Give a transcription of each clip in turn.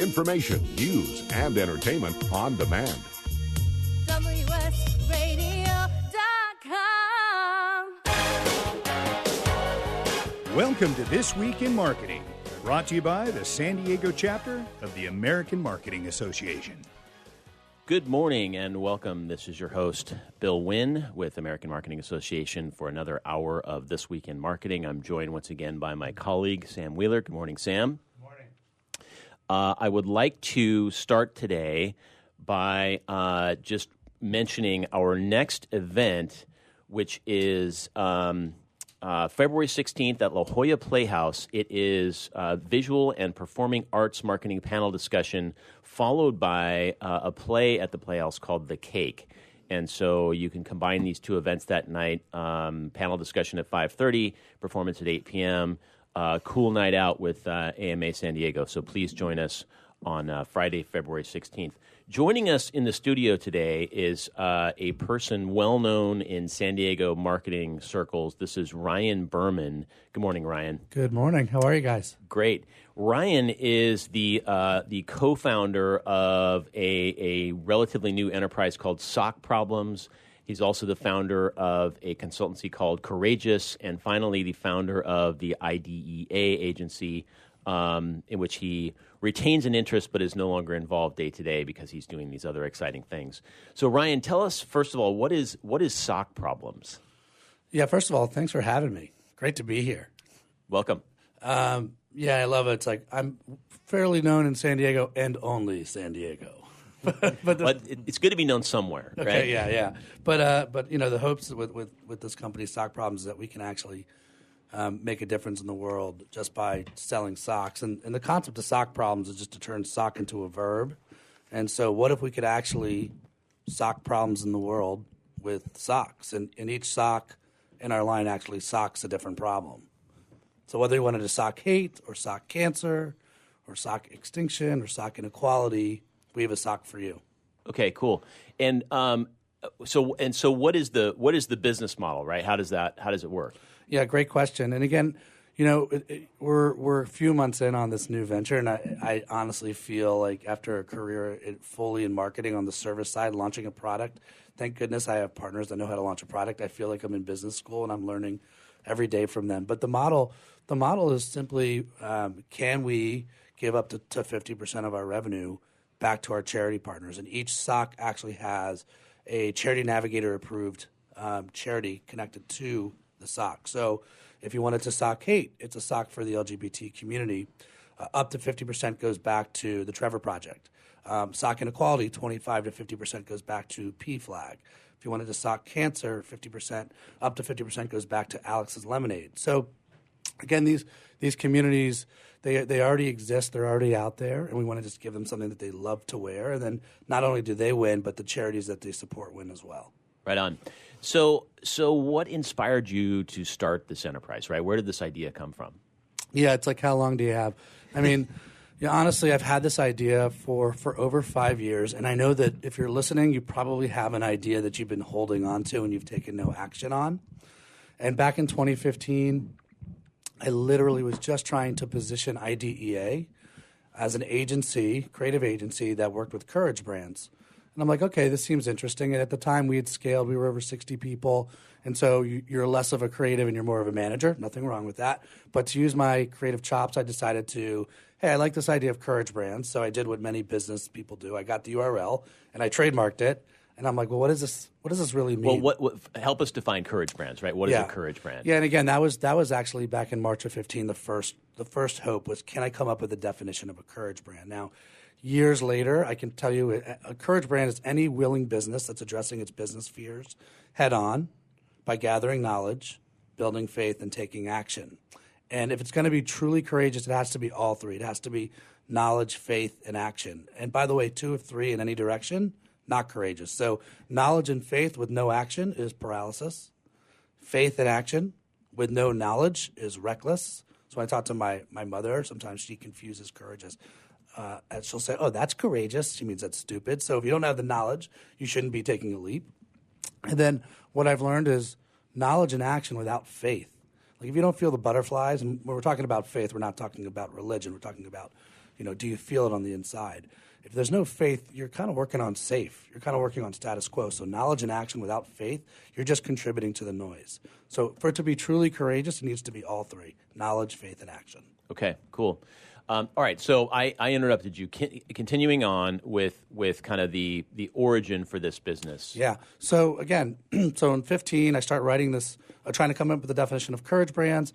information, news, and entertainment on demand. WSRadio.com. Welcome to This Week in Marketing, brought to you by the San Diego chapter of the American Marketing Association. Good morning and welcome. This is your host, Bill Wynn with American Marketing Association for another hour of This Week in Marketing. I'm joined once again by my colleague, Sam Wheeler. Good morning, Sam. Good morning. I would like to start today by just mentioning our next event, which is February 16th at La Jolla Playhouse. It is visual and performing arts marketing panel discussion followed by a play at the Playhouse called The Cake. And so you can combine these two events that night, panel discussion at 5:30, performance at 8 p.m., cool night out with AMA San Diego. So please join us on Friday, February 16th. Joining us in the studio today is a person well-known in San Diego marketing circles. This is Ryan Berman. Good morning, Ryan. Good morning. How are you guys? Great. Ryan is the co-founder of a relatively new enterprise called Sock Problems. He's also the founder of a consultancy called Courageous, and finally the founder of the IDEA agency, in which he retains an interest but is no longer involved day to day because he's doing these other exciting things. So, Ryan, tell us first of all, what is Sock Problems? Yeah, first of all, thanks for having me. Great to be here. Welcome. Yeah, I love it. It's like I'm fairly known in San Diego and only San Diego. but it's good to be known somewhere, right? Okay, yeah. But you know, the hopes with this company, Sock Problems, is that we can actually make a difference in the world just by selling socks. And the concept of Sock Problems is just to turn sock into a verb. And so what if we could actually sock problems in the world with socks? And each sock in our line actually socks a different problem. So whether you wanted to sock hate or sock cancer or sock extinction or sock inequality, we have a sock for you. Okay, cool. And so what is the business model, right? How does it work? Yeah, great question. And again, you know, we're a few months in on this new venture, and I honestly feel like after a career fully in marketing on the service side, launching a product, thank goodness I have partners that know how to launch a product. I feel like I'm in business school and I'm learning every day from them. But the model is simply, can we give up to 50% of our revenue back to our charity partners? And each sock actually has a Charity Navigator approved charity connected to the sock. So if you wanted to sock hate, it's a sock for the LGBT community. Up to 50% goes back to the Trevor Project. Sock inequality, 25 to 50% goes back to PFLAG. If you wanted to sock cancer, up to 50% goes back to Alex's Lemonade. So again, these communities, they already exist, they're already out there, and we want to just give them something that they love to wear. And then not only do they win, but the charities that they support win as well. Right on. So what inspired you to start this enterprise, right? Where did this idea come from? Yeah, it's like, how long do you have? I mean, honestly, I've had this idea for over 5 years, and I know that if you're listening, you probably have an idea that you've been holding on to and you've taken no action on. And back in 2015, I literally was just trying to position IDEA as an agency, creative agency that worked with Courage brands. And I'm like, okay, this seems interesting. And at the time, we had scaled. We were over 60 people. And so you're less of a creative and you're more of a manager. Nothing wrong with that. But to use my creative chops, I decided to, hey, I like this idea of Courage brands. So I did what many business people do. I got the URL and I trademarked it. And I'm like, well, what does this really mean? Well, what help us define Courage brands, right? What is a Courage brand? Yeah, and again, that was actually back in March of 15. The first hope was, can I come up with a definition of a Courage brand? Now, years later, I can tell you a Courage brand is any willing business that's addressing its business fears head on by gathering knowledge, building faith, and taking action. And if it's going to be truly courageous, it has to be all three. It has to be knowledge, faith, and action. And by the way, 2 of 3 in any direction, not courageous. So knowledge and faith with no action is paralysis. Faith and action with no knowledge is reckless. So when I talk to my mother, sometimes she confuses courage as and she'll say, oh, that's courageous. She means that's stupid. So if you don't have the knowledge, you shouldn't be taking a leap. And then what I've learned is knowledge and action without faith. Like if you don't feel the butterflies, and when we're talking about faith, we're not talking about religion. We're talking about, do you feel it on the inside? If there's no faith, you're kind of working on safe. You're kind of working on status quo. So knowledge and action without faith, you're just contributing to the noise. So for it to be truly courageous, it needs to be all three: knowledge, faith, and action. Okay, cool. All right, so I interrupted you. Continuing on with kind of the origin for this business. Yeah. So again, so in 2015, I start writing this, trying to come up with the definition of courage brands.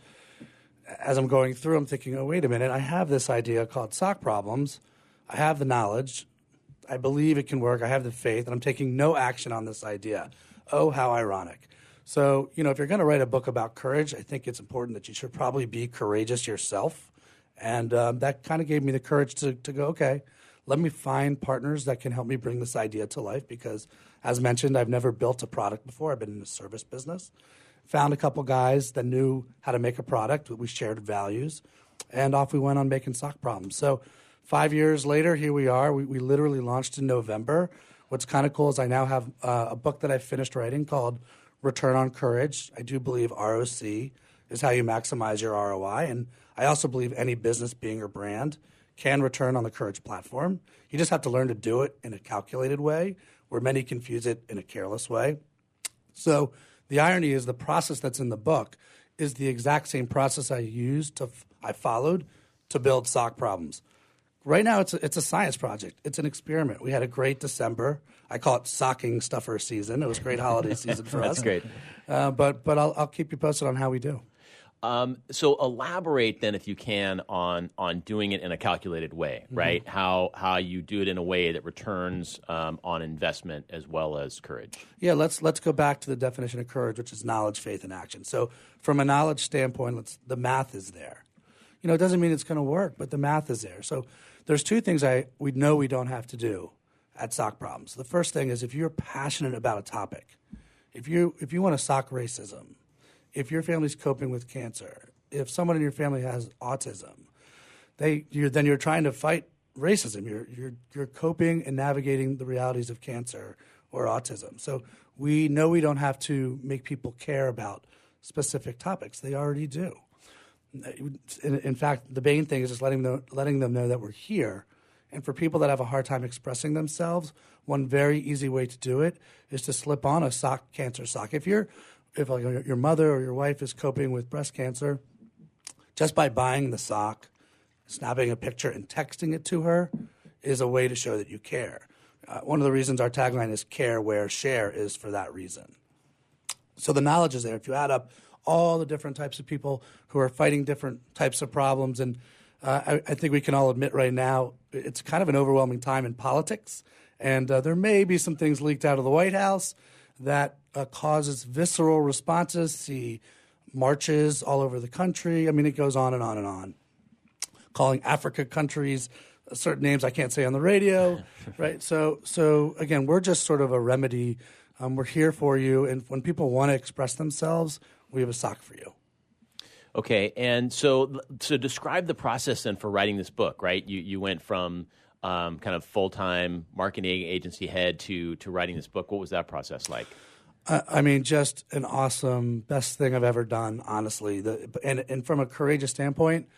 As I'm going through, I'm thinking, oh, wait a minute. I have this idea called Sock Problems. I have the knowledge. I believe it can work. I have the faith, and I'm taking no action on this idea. Oh, how ironic. So, if you're going to write a book about courage, I think it's important that you should probably be courageous yourself. And that kind of gave me the courage to go, okay, let me find partners that can help me bring this idea to life because, as mentioned, I've never built a product before. I've been in the service business. Found a couple guys that knew how to make a product. We shared values, and off we went on making Sock Problems. So 5 years later, here we are. We literally launched in November. What's kind of cool is I now have a book that I finished writing called Return on Courage. I do believe ROC is how you maximize your ROI, and I also believe any business, being or brand, can return on the Courage platform. You just have to learn to do it in a calculated way, where many confuse it in a careless way. So the irony is the process that's in the book is the exact same process I followed to build Sock Problems. Right now, it's a science project. It's an experiment. We had a great December. I call it socking stuffer season. It was a great holiday season for us. That's great. But I'll keep you posted on how we do. So elaborate then, if you can, on doing it in a calculated way, right? How you do it in a way that returns on investment as well as courage. Yeah, let's go back to the definition of courage, which is knowledge, faith, and action. So from a knowledge standpoint, the math is there. It doesn't mean it's going to work, but the math is there. So there's two things we know we don't have to do at Sock Problems. The first thing is if you're passionate about a topic, if you want to sock racism, if your family's coping with cancer, if someone in your family has autism, then you're trying to fight racism. You're coping and navigating the realities of cancer or autism. So we know we don't have to make people care about specific topics. They already do. In fact, the main thing is just letting them know that we're here. And for people that have a hard time expressing themselves, one very easy way to do it is to slip on a cancer sock. If your mother or your wife is coping with breast cancer, just by buying the sock, snapping a picture and texting it to her is a way to show that you care. One of the reasons our tagline is care, wear, share is for that reason. So the knowledge is there. If you add up all the different types of people who are fighting different types of problems, and I think we can all admit right now it's kind of an overwhelming time in politics, and there may be some things leaked out of the White House that causes visceral responses. See marches all over the country. I mean, it goes on and on and on. Calling Africa countries certain names I can't say on the radio, right? So again, we're just sort of a remedy. We're here for you, and when people want to express themselves, we have a sock for you. Okay, and so describe the process then for writing this book, right? You went from kind of full-time marketing agency head to writing this book. What was that process like? I mean, just an awesome, best thing I've ever done, honestly. And from a courageous standpoint,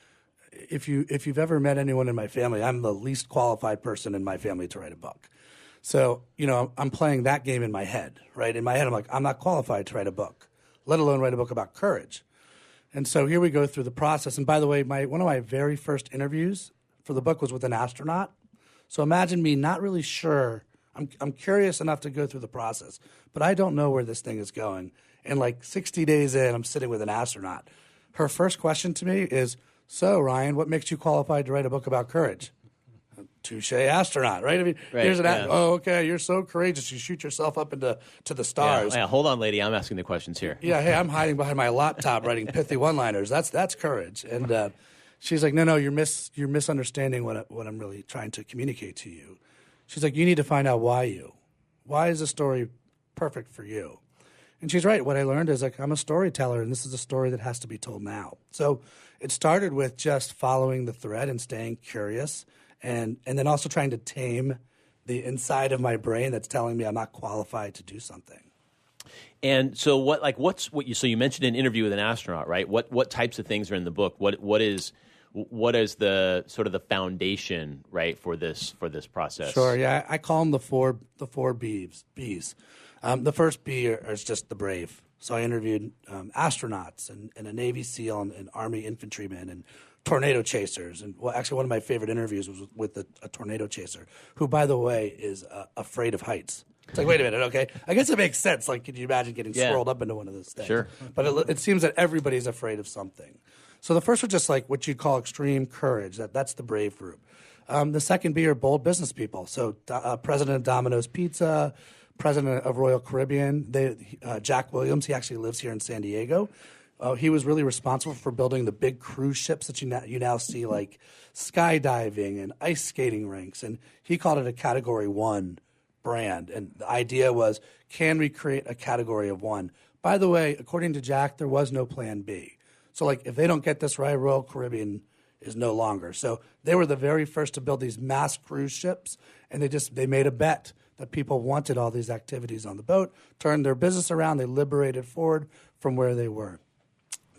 if you've ever met anyone in my family, I'm the least qualified person in my family to write a book. So, I'm playing that game in my head, right? In my head, I'm like, I'm not qualified to write a book, let alone write a book about courage. And so here we go through the process. And by the way, one of my very first interviews for the book was with an astronaut. So imagine me not really sure. I'm curious enough to go through the process, but I don't know where this thing is going. And like 60 days in, I'm sitting with an astronaut. Her first question to me is, so Ryan, what makes you qualified to write a book about courage? Touche, astronaut, right? I mean, right, here's an yeah. Oh, okay, you're so courageous. You shoot yourself up into the stars. Yeah, hold on, lady. I'm asking the questions here. Yeah, hey, I'm hiding behind my laptop writing pithy one-liners. That's courage. And she's like, no, you're misunderstanding what I'm really trying to communicate to you. She's like, you need to find out why is the story perfect for you? And she's right. What I learned is like I'm a storyteller, and this is a story that has to be told now. So it started with just following the thread and staying curious, and then also trying to tame the inside of my brain that's telling me I'm not qualified to do something. And so so you mentioned an interview with an astronaut, right? What types of things are in the book? What is the sort of the foundation, right, for this process? Sure. Yeah, I call them the four B's. The first B is just the brave. So I interviewed astronauts and a Navy SEAL and Army infantrymen and tornado chasers. And actually, one of my favorite interviews was with a tornado chaser, who, by the way, is afraid of heights. It's like, wait a minute, okay. I guess it makes sense. Like, could you imagine getting swirled up into one of those things? Sure. But it seems that everybody's afraid of something. So the first was just like what you call extreme courage. That's the brave group. The second B are bold business people. So President of Domino's Pizza, President of Royal Caribbean, Jack Williams, he actually lives here in San Diego. He was really responsible for building the big cruise ships that you now see, like skydiving and ice skating rinks. And he called it a Category 1 brand. And the idea was, can we create a Category of 1? By the way, according to Jack, there was no plan B. So, like, if they don't get this right, Royal Caribbean is no longer. So they were the very first to build these mass cruise ships, and they made a bet that people wanted all these activities on the boat, turned their business around, they liberated Ford from where they were.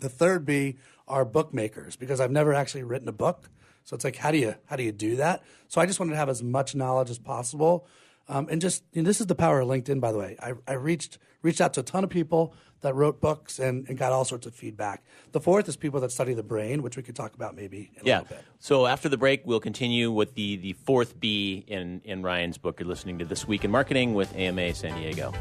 The third B are bookmakers, because I've never actually written a book. So it's like, how do you do that? So I just wanted to have as much knowledge as possible. And just, this is the power of LinkedIn, by the way. I reached out to a ton of people that wrote books and got all sorts of feedback. The fourth is people that study the brain, which we could talk about maybe in a little bit. So after the break, we'll continue with the fourth B in Ryan's book. You're listening to This Week in Marketing with AMA San Diego.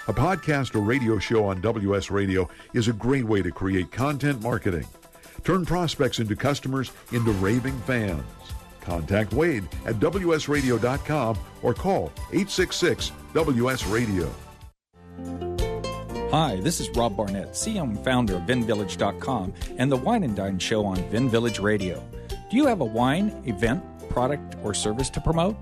A podcast or radio show on WS Radio is a great way to create content marketing. Turn prospects into customers into raving fans. Contact Wade at WSRadio.com or call 866-WS-RADIO. Hi, this is Rob Barnett, CEO and founder of VinVillage.com and the Wine and Dine Show on VinVillage Radio. Do you have a wine, event, product, or service to promote?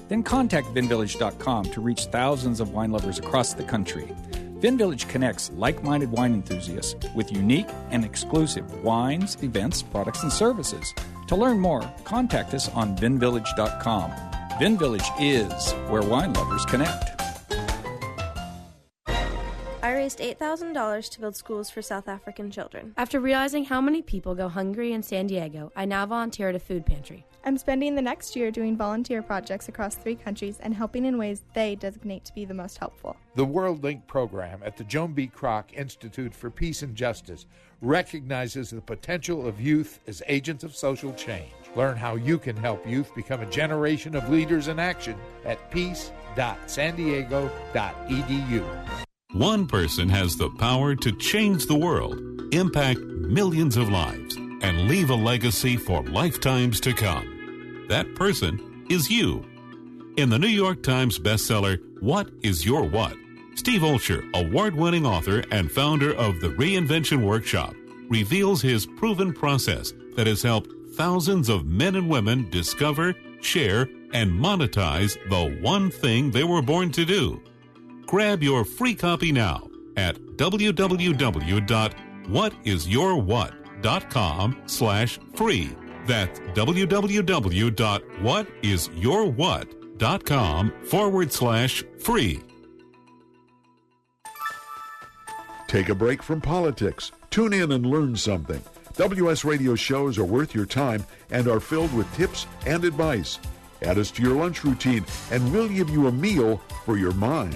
Then contact VinVillage.com to reach thousands of wine lovers across the country. VinVillage connects like-minded wine enthusiasts with unique and exclusive wines, events, products, and services. To learn more, contact us on VinVillage.com. VinVillage is where wine lovers connect. I raised $8,000 to build schools for South African children. After realizing how many people go hungry in San Diego, I now volunteer at a food pantry. I'm spending the next year doing volunteer projects across 3 countries and helping in ways they designate to be the most helpful. The WorldLink program at the Joan B. Kroc Institute for Peace and Justice recognizes the potential of youth as agents of social change. Learn how you can help youth become a generation of leaders in action at peace.sandiego.edu. One person has the power to change the world, impact millions of lives, and leave a legacy for lifetimes to come. That person is you. In the New York Times bestseller, What is Your What?, Steve Olsher, award-winning author and founder of the Reinvention Workshop, reveals his proven process that has helped thousands of men and women discover, share, and monetize the one thing they were born to do. Grab your free copy now at www.whatisyourwhat.com/free. That's www.whatisyourwhat.com/free. Take a break from politics. Tune in and learn something. WS Radio shows are worth your time and are filled with tips and advice. Add us to your lunch routine, and we'll give you a meal for your mind.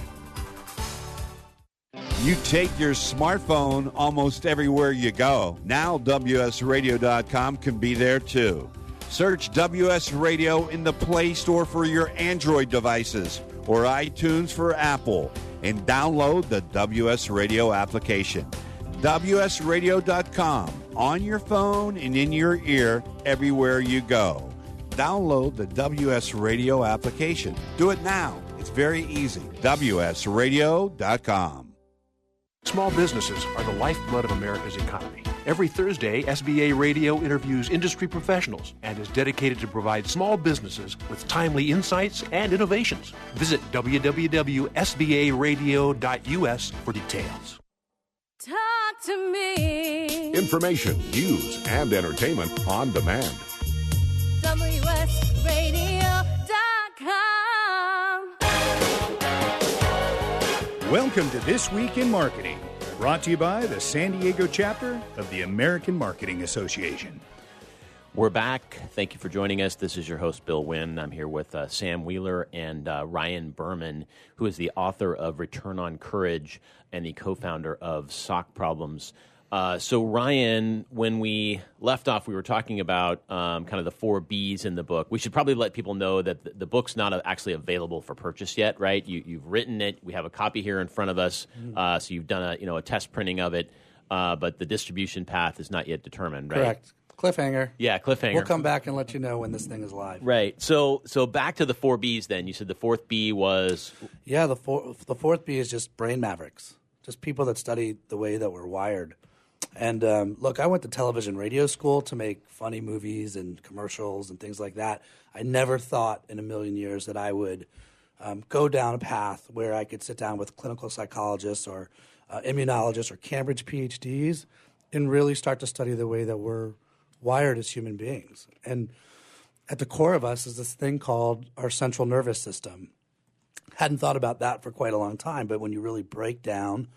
You take your smartphone almost everywhere you go. Now WSRadio.com can be there too. Search WS Radio in the Play Store for your Android devices or iTunes for Apple, and download the WS Radio application. WSRadio.com, on your phone and in your ear everywhere you go. Download the WS Radio application. Do it now. It's very easy. WSRadio.com. Small businesses are the lifeblood of America's economy, Every Thursday, SBA Radio interviews industry professionals and is dedicated to provide small businesses with timely insights and innovations. Visit www.sbaradio.us for details. Talk to me. Information, news, and entertainment on demand. WSRadio.com. Welcome to This Week in Marketing, brought to you by the San Diego chapter of the American Marketing Association. We're back. Thank you for joining us. This is your host, Bill Wynn. I'm here with Sam Wheeler and Ryan Berman, who is the author of Return on Courage and the co-founder of Sock Problems. So, Ryan, when we left off, we were talking about kind of the 4 Bs in the book. We should probably let people know that the book's not actually available for purchase yet, right? You've written it. We have a copy here in front of us. So you've done a test printing of it, but the distribution path is not yet determined, right? Correct. Cliffhanger. Yeah, cliffhanger. We'll come back and let you know when this thing is live. Right. So back to the 4 Bs then. You said the 4th B was... Yeah, the 4th B is just brain mavericks, just people that study the way that we're wired. And look, I went to television radio school to make funny movies and commercials and things like that. I never thought in a million years that I would go down a path where I could sit down with clinical psychologists or immunologists or Cambridge PhDs and really start to study the way that we're wired as human beings. And at the core of us is this thing called our central nervous system. Hadn't thought about that for quite a long time, but when you really break down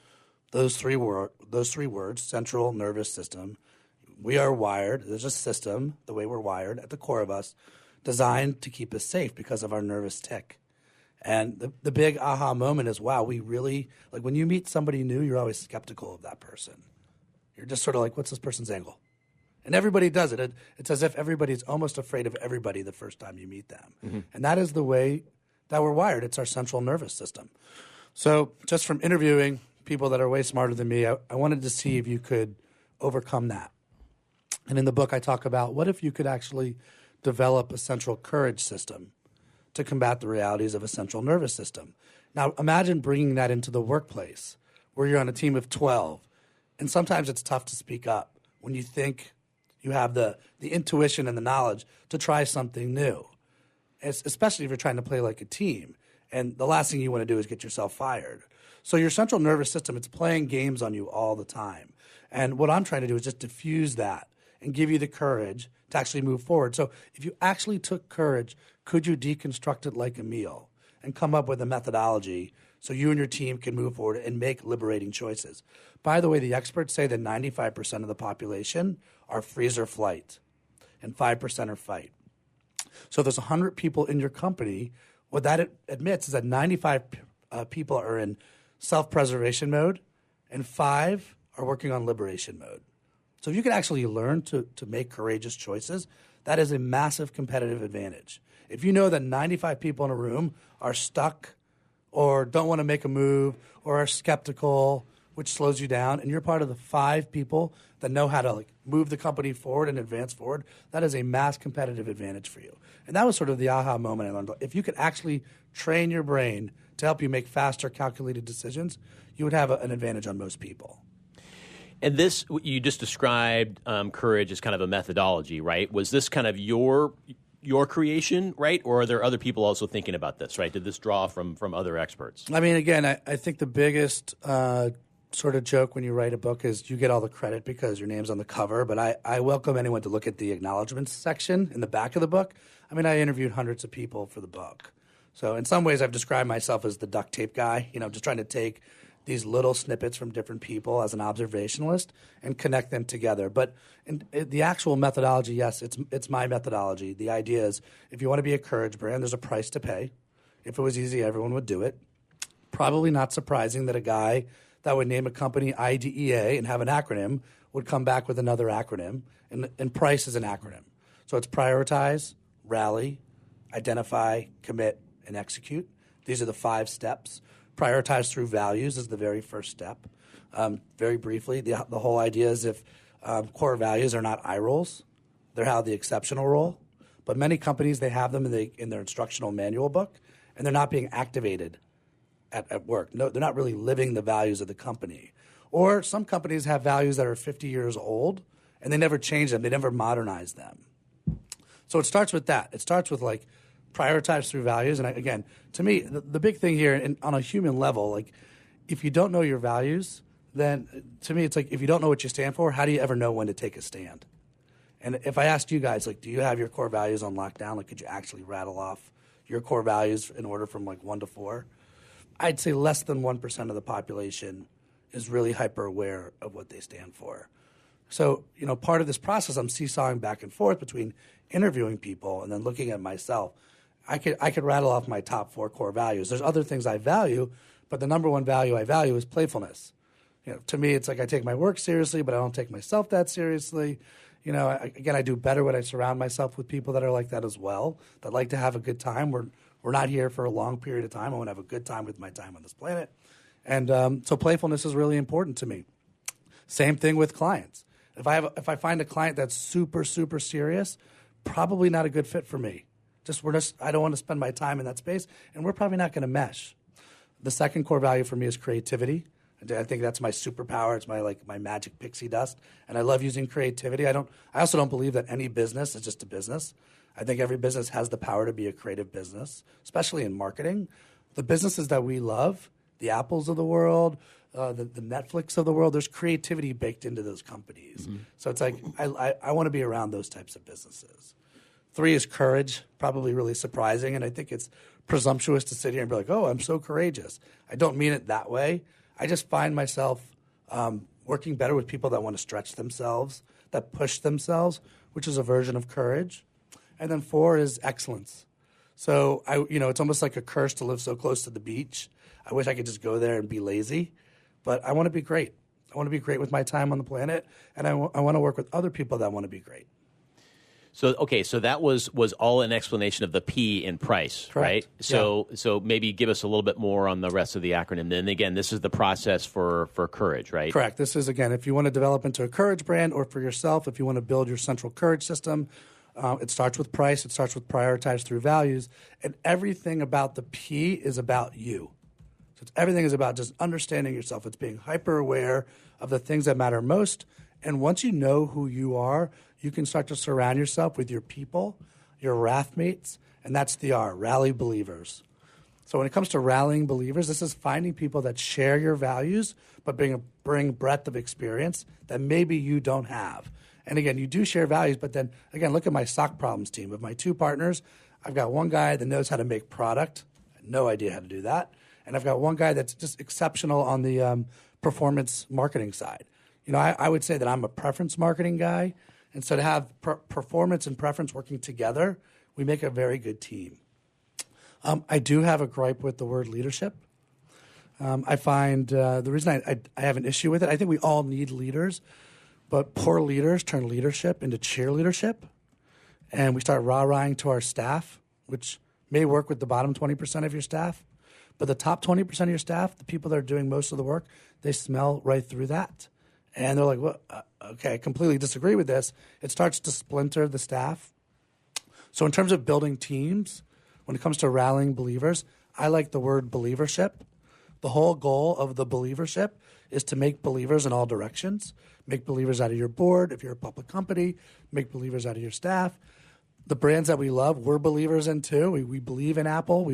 those three words, central nervous system, we are wired. There's a system, the way we're wired, at the core of us, designed to keep us safe because of our nervous tick. And the big aha moment is, wow, we really, like when you meet somebody new, you're always skeptical of that person. You're just sort of like, what's this person's angle? And everybody does it. It's as if everybody's almost afraid of everybody the first time you meet them. Mm-hmm. And that is the way that we're wired. It's our central nervous system. So just from interviewing people that are way smarter than me, I wanted to see if you could overcome that. And in the book, I talk about what if you could actually develop a central courage system to combat the realities of a central nervous system. Now, imagine bringing that into the workplace where you're on a team of 12, and sometimes it's tough to speak up when you think you have the intuition and the knowledge to try something new, especially if you're trying to play like a team. And the last thing you want to do is get yourself fired. So your central nervous system, it's playing games on you all the time. And what I'm trying to do is just diffuse that and give you the courage to actually move forward. So if you actually took courage, could you deconstruct it like a meal and come up with a methodology so you and your team can move forward and make liberating choices? By the way, the experts say that 95% of the population are freeze or flight and 5% are fight. So there's 100 people in your company. What that admits is that 95 people are in self-preservation mode and 5 are working on liberation mode. So if you can actually learn to make courageous choices, that is a massive competitive advantage. If you know that 95 people in a room are stuck or don't want to make a move or are skeptical, which slows you down, and you're part of the 5 people that know how to move the company forward and advance forward, that is a mass competitive advantage for you. And that was sort of the aha moment I learned. If you could actually train your brain to help you make faster, calculated decisions, you would have an advantage on most people. And this, you just described courage as kind of a methodology, right? Was this kind of your creation, right? Or are there other people also thinking about this, right? Did this draw from other experts? I mean, again, I think the biggest sort of joke when you write a book is you get all the credit because your name's on the cover, but I welcome anyone to look at the acknowledgments section in the back of the book. I mean, I interviewed hundreds of people for the book. So in some ways, I've described myself as the duct tape guy, just trying to take these little snippets from different people as an observationalist and connect them together. But the actual methodology, yes, it's my methodology. The idea is if you want to be a courage brand, there's a price to pay. If it was easy, everyone would do it. Probably not surprising that a guy that would name a company IDEA and have an acronym would come back with another acronym, and PRICE is an acronym. So it's prioritize, rally, identify, commit, and execute. These are the 5 steps. Prioritize through values is the very first step. Very briefly, the whole idea is if core values are not eye rolls, they're how the exceptional roll. But many companies, they have them in their instructional manual book, and they're not being activated at work. No, they're not really living the values of the company. Or some companies have values that are 50 years old, and they never change them. They never modernize them. So it starts with that. It starts with, like, prioritize through values. And again, to me, the big thing here, and on a human level, like, if you don't know your values, then to me, it's like, if you don't know what you stand for, how do you ever know when to take a stand? And if I asked you guys, like, do you have your core values on lockdown? Like, could you actually rattle off your core values in order from, like, 1 to 4? I'd say less than 1% of the population is really hyper aware of what they stand for. So, part of this process, I'm seesawing back and forth between interviewing people and then looking at myself. I could rattle off my top 4 core values. There's other things I value, but the number one value I value is playfulness. To me, it's like I take my work seriously, but I don't take myself that seriously. I do better when I surround myself with people that are like that as well, that like to have a good time. We're not here for a long period of time. I want to have a good time with my time on this planet. And so playfulness is really important to me. Same thing with clients. If I find a client that's super, super serious, probably not a good fit for me. I don't want to spend my time in that space, and we're probably not going to mesh. The second core value for me is creativity. I think that's my superpower. It's my magic pixie dust, and I love using creativity. I also don't believe that any business is just a business. I think every business has the power to be a creative business, especially in marketing. The businesses that we love, the Apples of the world, the Netflix of the world, there's creativity baked into those companies. Mm-hmm. So it's like I want to be around those types of businesses. 3 is courage, probably really surprising, and I think it's presumptuous to sit here and be like, oh, I'm so courageous. I don't mean it that way. I just find myself working better with people that want to stretch themselves, that push themselves, which is a version of courage. And then 4 is excellence. So it's almost like a curse to live so close to the beach. I wish I could just go there and be lazy, but I want to be great. I want to be great with my time on the planet, and I want to work with other people that want to be great. So that was all an explanation of the P in price, Correct. Right? So maybe give us a little bit more on the rest of the acronym. Then again, this is the process for courage, right? Correct. This is, again, if you want to develop into a courage brand, or for yourself, if you want to build your central courage system, it starts with price. It starts with prioritize through values, and everything about the P is about you. So everything is about just understanding yourself. It's being hyper aware of the things that matter most. And once you know who you are, you can start to surround yourself with your people, your wrathmates, and that's the R, rally believers. So when it comes to rallying believers, this is finding people that share your values, but bring breadth of experience that maybe you don't have. And again, you do share values, but then, again, look at my sock problems team. Of my 2 partners, I've got one guy that knows how to make product. I have no idea how to do that. And I've got one guy that's just exceptional on the performance marketing side. I would say that I'm a preference marketing guy. And so to have performance and preference working together, we make a very good team. I do have a gripe with the word leadership. I find the reason I have an issue with it, I think we all need leaders, but poor leaders turn leadership into cheerleadership. And we start rah-rahing to our staff, which may work with the bottom 20% of your staff. But the top 20% of your staff, the people that are doing most of the work, they smell right through that. And they're like, well, okay, I completely disagree with this. It starts to splinter the staff. So in terms of building teams, when it comes to rallying believers, I like the word believership. The whole goal of the believership is to make believers in all directions. Make believers out of your board, if you're a public company. Make believers out of your staff. The brands that we love, we're believers in too. We believe in Apple.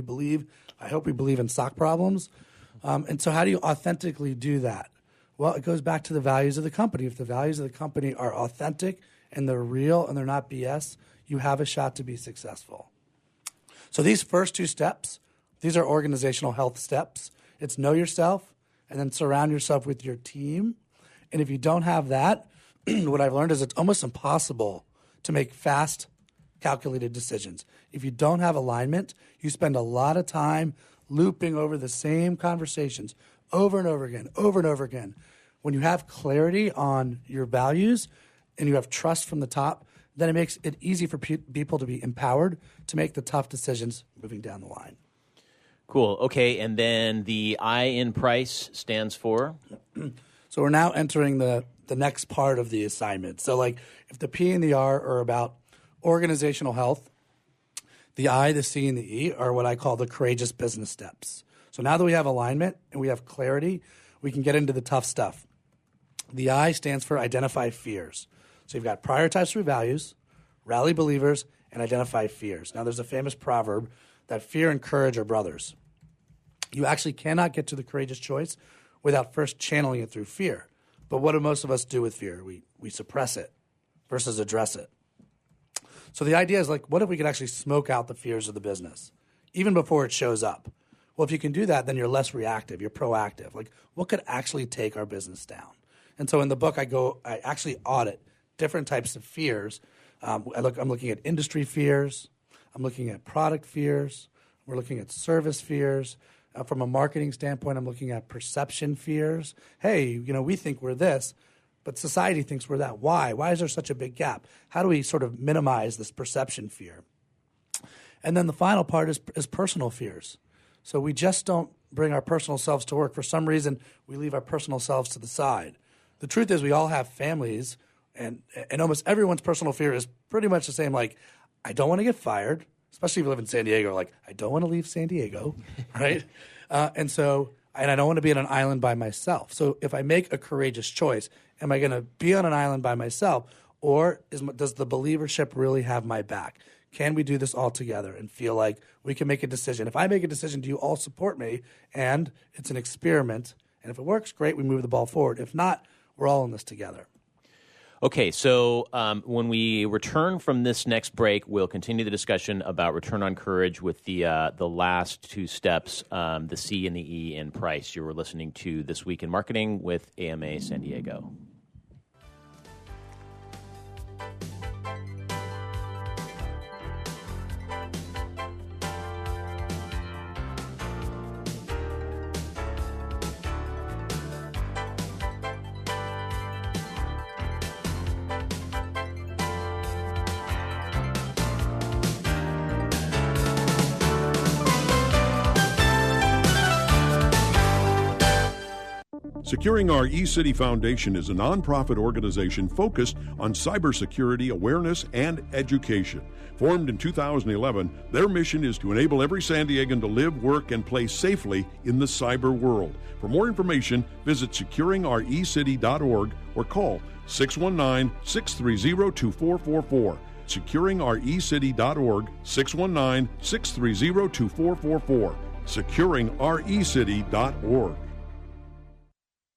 I hope we believe in sock problems. And so how do you authentically do that? Well, it goes back to the values of the company. If the values of the company are authentic and they're real and they're not BS, you have a shot to be successful. So these first 2 steps, these are organizational health steps. It's know yourself and then surround yourself with your team. And if you don't have that, what I've learned is it's almost impossible to make fast, calculated decisions. If you don't have alignment, you spend a lot of time looping over the same conversations over and over again. When you have clarity on your values and you have trust from the top, then it makes it easy for people to be empowered to make the tough decisions moving down the line. Cool. Okay, and then the I in price stands for? So we're now entering the next part of the assignment. So like if the P and the R are about organizational health, the I, the C, and the E are what I call the courageous business steps. So now that we have alignment and we have clarity, we can get into the tough stuff. The I stands for identify fears. So you've got prioritize through values, rally believers, and identify fears. Now, there's a famous proverb that fear and courage are brothers. You actually cannot get to the courageous choice without first channeling it through fear. But what do most of us do with fear? We suppress it versus address it. So the idea is, like, what if we could actually smoke out the fears of the business, even before it shows up? Well, if you can do that, then you're less reactive, you're proactive. Like, what could actually take our business down? And so in the book, I actually audit different types of fears. I'm looking at industry fears. I'm looking at product fears. We're looking at service fears. From a marketing standpoint, I'm looking at perception fears. Hey, we think we're this, but society thinks we're that. Why? Why is there such a big gap? How do we sort of minimize this perception fear? And then the final part is personal fears. So we just don't bring our personal selves to work. For some reason, we leave our personal selves to the side. The truth is we all have families, and almost everyone's personal fear is pretty much the same. Like, I don't want to get fired, especially if you live in San Diego. Like, I don't want to leave San Diego, right? And I don't want to be on an island by myself. So if I make a courageous choice, am I going to be on an island by myself, or does the believership really have my back? Can we do this all together and feel like we can make a decision? If I make a decision, do you all support me? And it's an experiment. And if it works, great, we move the ball forward. If not, we're all in this together. Okay, so when we return from this next break, we'll continue the discussion about return on courage with the last two steps, the C and the E in price. You were listening to This Week in Marketing with AMA San Diego. Securing Our eCity Foundation is a nonprofit organization focused on cybersecurity awareness and education. Formed in 2011, their mission is to enable every San Diegan to live, work, and play safely in the cyber world. For more information, visit securingourecity.org or call 619-630-2444. securingourecity.org, 619-630-2444. securingourecity.org.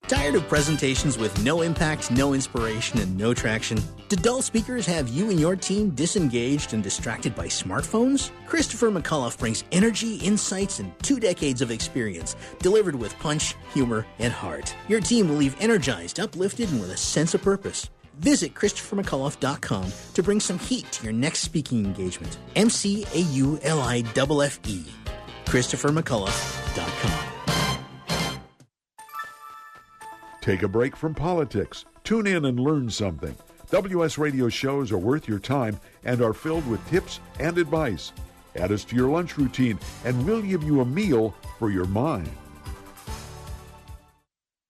Tired of presentations with no impact, no inspiration, and no traction? Do dull speakers have you and your team disengaged and distracted by smartphones? Christopher McAuliffe brings energy, insights, and 2 decades of experience, delivered with punch, humor, and heart. Your team will leave energized, uplifted, and with a sense of purpose. Visit ChristopherMcAuliffe.com to bring some heat to your next speaking engagement. McAuliffe. ChristopherMcAuliffe.com. Take a break from politics. Tune in and learn something. WS Radio shows are worth your time and are filled with tips and advice. Add us to your lunch routine, and we'll give you a meal for your mind.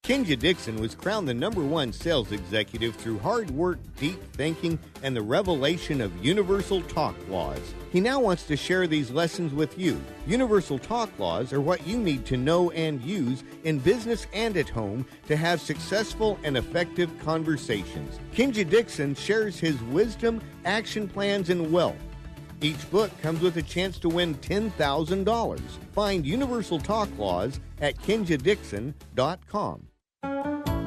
Kinja Dixon was crowned the #1 sales executive through hard work, deep thinking, and the revelation of Universal Talk Laws. He now wants to share these lessons with you. Universal Talk Laws are what you need to know and use in business and at home to have successful and effective conversations. Kinja Dixon shares his wisdom, action plans, and wealth. Each book comes with a chance to win $10,000. Find Universal Talk Laws at KinjaDixon.com.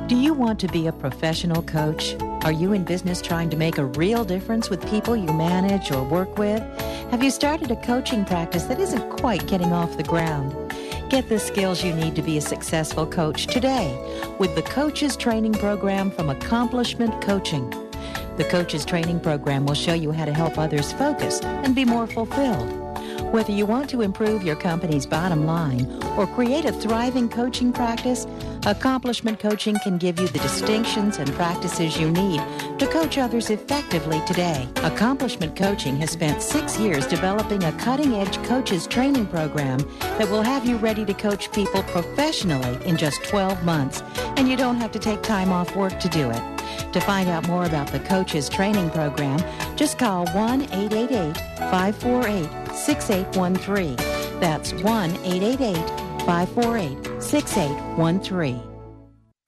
Do you want to be a professional coach? Are you in business trying to make a real difference with people you manage or work with? Have you started a coaching practice that isn't quite getting off the ground? Get the skills you need to be a successful coach today with the Coaches Training Program from Accomplishment Coaching. The Coaches Training Program will show you how to help others focus and be more fulfilled. Whether you want to improve your company's bottom line or create a thriving coaching practice, Accomplishment Coaching can give you the distinctions and practices you need to coach others effectively today. Accomplishment Coaching has spent 6 years developing a cutting-edge coaches training program that will have you ready to coach people professionally in just 12 months, and you don't have to take time off work to do it. To find out more about the Coaches Training Program, just call 1-888-548-6813. That's 1-888-548-6813.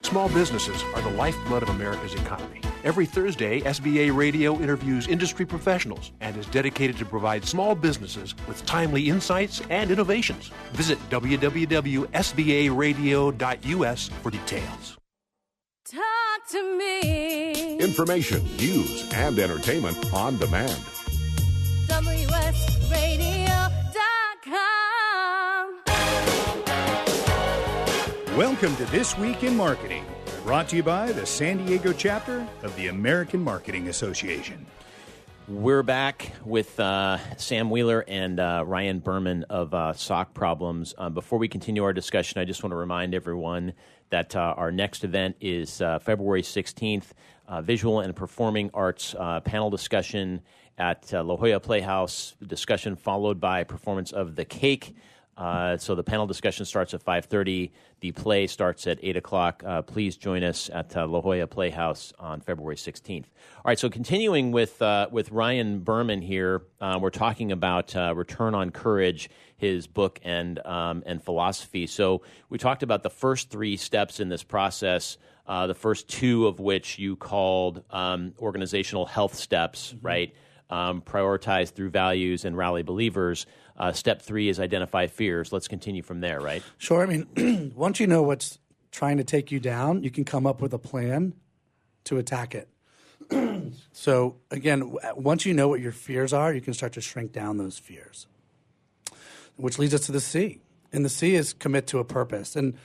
Small businesses are the lifeblood of America's economy. Every Thursday, SBA Radio interviews industry professionals and is dedicated to provide small businesses with timely insights and innovations. Visit www.sbaradio.us for details. Talk to me. Information, news, and entertainment on demand. WSRadio.com. Welcome to This Week in Marketing, brought to you by the San Diego chapter of the American Marketing Association. We're back with Sam Wheeler and Ryan Berman of Sock Problems. Before we continue our discussion, I just want to remind everyone that our next event is February 16th, Visual and Performing Arts panel discussion at La Jolla Playhouse, discussion followed by performance of The Cake. So the panel discussion starts at 5:30. The play starts at 8 o'clock. Please join us at La Jolla Playhouse on February 16th. All right, so continuing with Ryan Berman here, we're talking about Return on Courage, his book and philosophy. So we talked about the first three steps in this process, the first two of which you called organizational health steps, right? Prioritize through values and rally believers. Step 3 is identify fears. Let's continue from there, right? Sure. I mean, once you know what's trying to take you down, you can come up with a plan to attack it. So, again, once you know what your fears are, you can start to shrink down those fears, which leads us to the C. And the C is commit to a purpose. And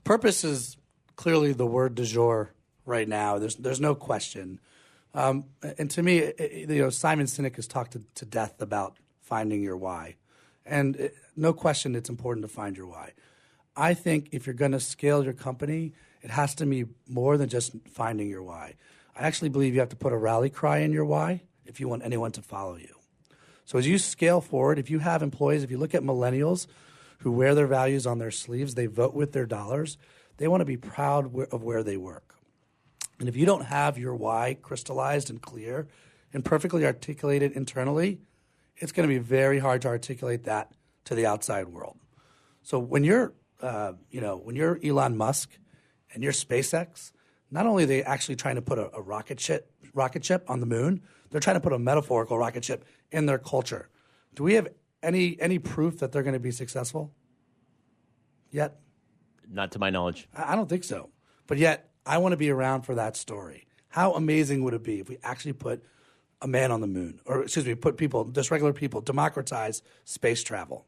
purpose is clearly the word du jour right now. There's no question. And to me, Simon Sinek has talked to death about finding your why. And no question it's important to find your why. I think if you're going to scale your company, it has to be more than just finding your why. I actually believe you have to put a rally cry in your why if you want anyone to follow you. So as you scale forward, if you have employees, if you look at millennials who wear their values on their sleeves, they vote with their dollars, they want to be proud of where they work. And if you don't have your why crystallized and clear and perfectly articulated internally, it's going to be very hard to articulate that to the outside world. So when you're, when you're Elon Musk and you're SpaceX, not only are they actually trying to put a rocket ship on the moon, they're trying to put a metaphorical rocket ship in their culture. Do we have any proof that they're going to be successful yet? Not to my knowledge. I don't think so. But yet, I want to be around for that story. How amazing would it be if we actually put a man on the moon, or put people, just regular people, democratize space travel?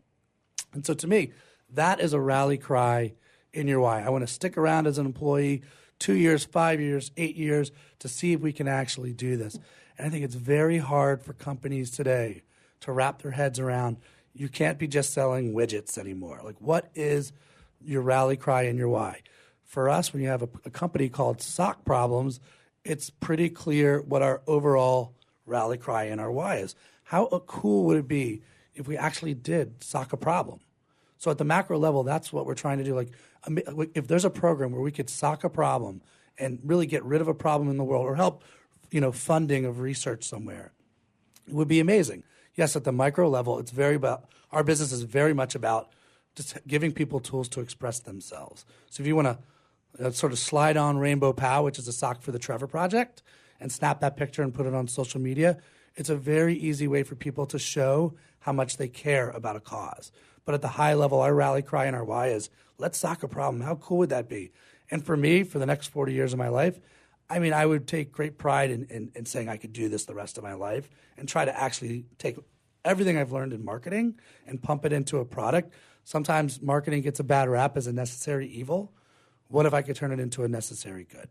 And so to me, that is a rally cry in your why. I want to stick around as an employee 2 years, 5 years, 8 years to see if we can actually do this. And I think it's very hard for companies today to wrap their heads around, you can't be just selling widgets anymore. Like, what is your rally cry and your why? For us, when you have a company called Sock Problems, it's pretty clear what our overall rally cry and our why is. How cool would it be if we actually did sock a problem? So at the macro level, that's what we're trying to do. Like, if there's a program where we could sock a problem and really get rid of a problem in the world, or help, funding of research somewhere, it would be amazing. Yes, at the micro level, it's very about, our business is very much about just giving people tools to express themselves. So if you want to sort of slide on Rainbow Pow, which is a sock for the Trevor Project, and snap that picture and put it on social media, it's a very easy way for people to show how much they care about a cause. But at the high level, our rally cry and our why is, let's sock a problem. How cool would that be? And for me, for the next 40 years of my life, I mean, I would take great pride in saying I could do this the rest of my life, and try to actually take everything I've learned in marketing and pump it into a product. Sometimes marketing gets a bad rap as a necessary evil. What if I could turn it into a necessary good?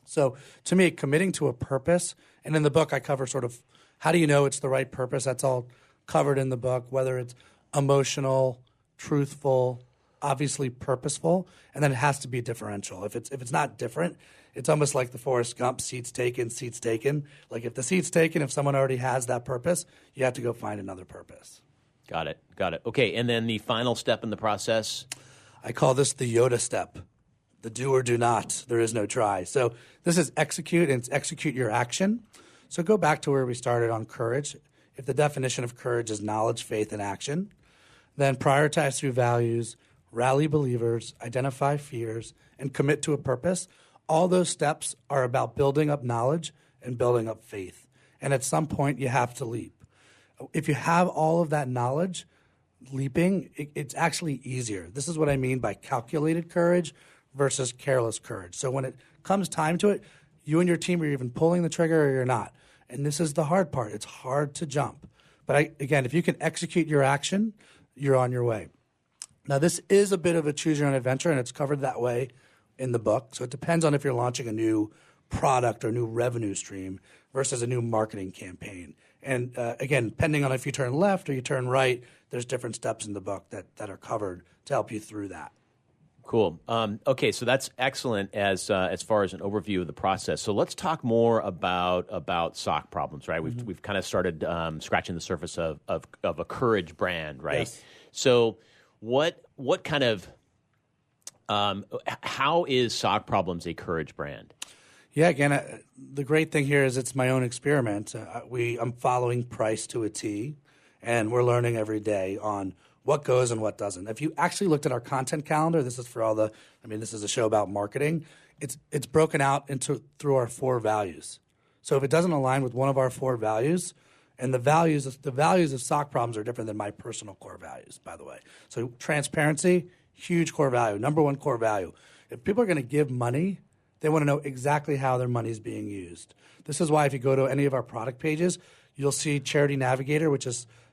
So to me, committing to a purpose, and in the book I cover sort of how do you know it's the right purpose. That's all covered in the book, whether it's emotional, truthful, obviously purposeful, and then it has to be differential. If it's not different, it's almost like the Forrest Gump, seats taken, seats taken. Like, if the seat's taken, if someone already has that purpose, you have to go find another purpose. Got it. Okay, and then the final step in the process? I call this the Yoda step. The do or do not. There is no try. So this is execute, and it's execute your action. So go back to where we started on courage. If the definition of courage is knowledge, faith, and action, then prioritize through values, rally believers, identify fears, and commit to a purpose, all those steps are about building up knowledge and building up faith. And at some point, you have to leap. If you have all of that knowledge, leaping, it's actually easier. This is what I mean by calculated courage versus careless courage. So when it comes time to it, you and your team are even pulling the trigger or you're not. And this is the hard part. It's hard to jump. But again, if you can execute your action, you're on your way. Now, this is a bit of a choose your own adventure, and it's covered that way in the book. So it depends on if you're launching a new product or new revenue stream versus a new marketing campaign. And again, depending on if you turn left or you turn right, there's different steps in the book that are covered to help you through that. Cool. Okay, so that's excellent as far as an overview of the process. So let's talk more about sock problems, right? We've kind of started scratching the surface of a courage brand, right? Yes. So what kind of how is Sock Problems a courage brand? Yeah, again, the great thing here is it's my own experiment. I'm following price to a T, and we're learning every day on what goes and what doesn't. If you actually looked at our content calendar, this is for this is a show about marketing. It's broken out through our 4 values. So if it doesn't align with one of our 4 values, and the values of Sock Problems are different than my personal core values, by the way. So transparency, huge core value, number 1 core value. If people are going to give money, they want to know exactly how their money is being used. This is why if you go to any of our product pages, you'll see Charity Navigator,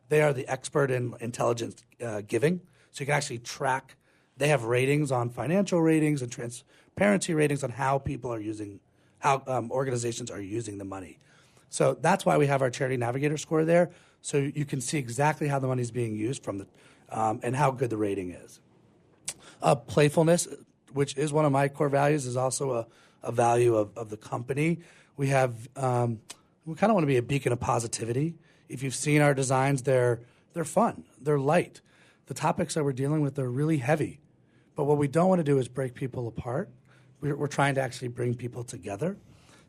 they are the expert in intelligent giving. So you can actually track. They have ratings on financial ratings and transparency ratings on how organizations are using the money. So that's why we have our Charity Navigator score there. So you can see exactly how the money is being used and how good the rating is. Playfulness, which is one of my core values, is also a value of the company. We have we kind of want to be a beacon of positivity. If you've seen our designs, they're fun, they're light. The topics that we're dealing with are really heavy, but what we don't want to do is break people apart. We're trying to actually bring people together.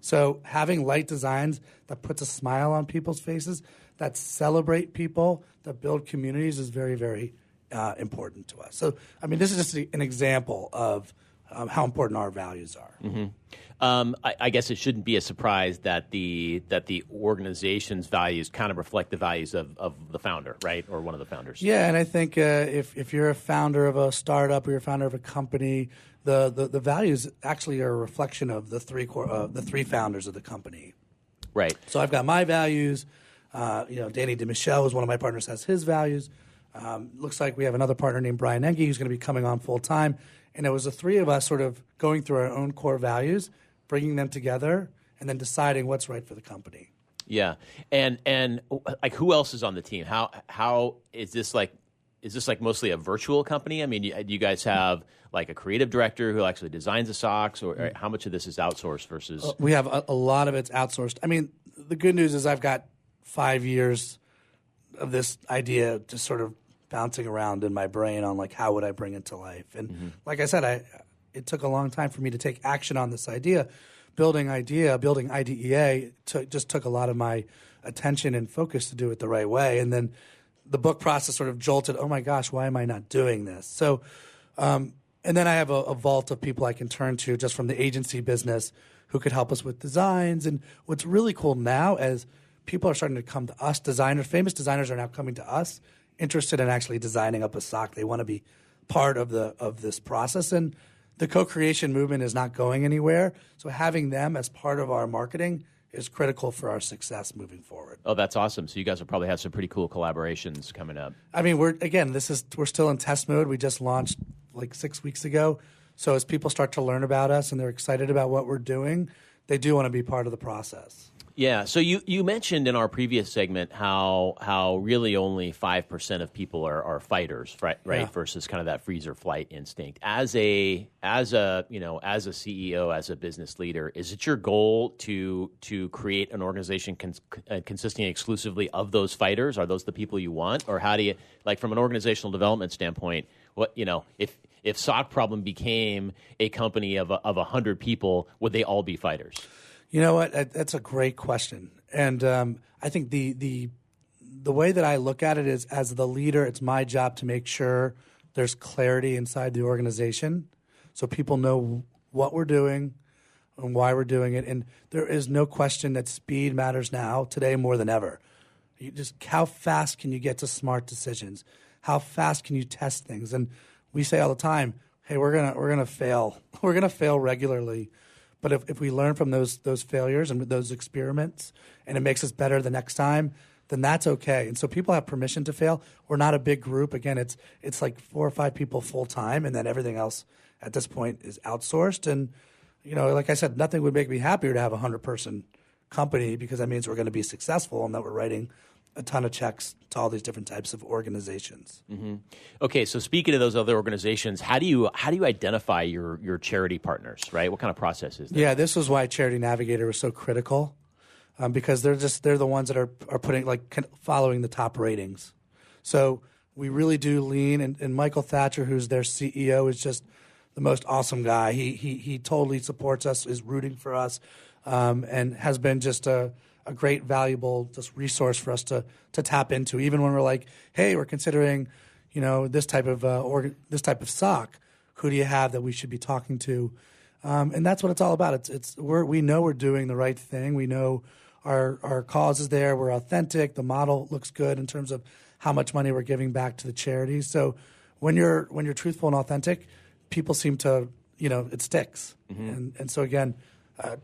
So having light designs that puts a smile on people's faces, that celebrate people, that build communities is very, very important to us. So, this is just an example of how important our values are. Mm-hmm. I guess it shouldn't be a surprise that the organization's values kind of reflect the values of the founder, right, or one of the founders. Yeah, and I think if you're a founder of a startup or you're a founder of a company, the values actually are a reflection of the 3 founders of the company. Right. So I've got my values. Danny DeMichelle, who's one of my partners, has his values. Looks like we have another partner named Brian Engie who's going to be coming on full time. And it was the 3 of us sort of going through our own core values, bringing them together, and then deciding what's right for the company. Yeah, and like who else is on the team? How is this like? Is this like mostly a virtual company? Do you guys have like a creative director who actually designs the socks, or how much of this is outsourced versus? We have a lot of it's outsourced. The good news is I've got 5 years of this idea just sort of bouncing around in my brain on like how would I bring it to life. And like I said, it took a long time for me to take action on this idea. Building IDEA just took a lot of my attention and focus to do it the right way. And then the book process sort of jolted, oh my gosh, why am I not doing this? So, and then I have a vault of people I can turn to just from the agency business who could help us with designs. And what's really cool now is people are starting to come to us. Famous designers are now coming to us, interested in actually designing up a sock. They want to be part of this process. And the co-creation movement is not going anywhere. So having them as part of our marketing is critical for our success moving forward. Oh, that's awesome. So you guys will probably have some pretty cool collaborations coming up. We're still in test mode. We just launched like 6 weeks ago. So as people start to learn about us and they're excited about what we're doing, they do want to be part of the process. Yeah. So you mentioned in our previous segment how really only 5% of people are fighters, right? Yeah. Versus kind of that freeze or flight instinct. As a CEO, as a business leader, is it your goal to create an organization consisting exclusively of those fighters? Are those the people you want, or how do you, like, from an organizational development standpoint? If Sock Problem became a company of 100 people, would they all be fighters? You know what? That's a great question. And I think the way that I look at it is, as the leader, it's my job to make sure there's clarity inside the organization. so people know what we're doing and why we're doing it. And there is no question that speed matters now, today more than ever. How fast can you get to smart decisions? How fast can you test things? And we say all the time, hey, we're gonna fail. We're gonna fail regularly. But if we learn from those failures and those experiments, and it makes us better the next time, then that's okay. And so people have permission to fail. We're not a big group. Again, it's like 4 or 5 people full time, and then everything else at this point is outsourced. And like I said, nothing would make me happier to have a 100-person company, because that means we're going to be successful and that we're writing a ton of checks to all these different types of organizations. Mm-hmm. Okay, so speaking of those other organizations, how do you identify your charity partners, right? What kind of process is that? Yeah, this was why Charity Navigator was so critical, because they're the ones that are putting following the top ratings. So we really do lean, and Michael Thatcher, who's their CEO, is just the most awesome guy. He totally supports us, is rooting for us, and has been just a great, valuable just resource for us to tap into, even when we're like, hey, we're considering, this type of SOC. Who do you have that we should be talking to? And that's what it's all about. We know we're doing the right thing. We know our cause is there. We're authentic. The model looks good in terms of how much money we're giving back to the charities. So when you're truthful and authentic, people seem to, it sticks. Mm-hmm. And so again,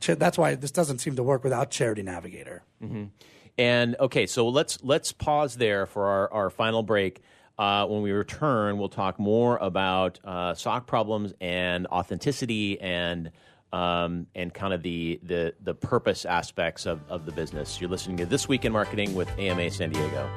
that's why this doesn't seem to work without Charity Navigator. Mm-hmm. And okay, so let's pause there for our final break. When we return, we'll talk more about SOC problems and authenticity and kind of the purpose aspects of the business. You're listening to This Week in Marketing with AMA San Diego.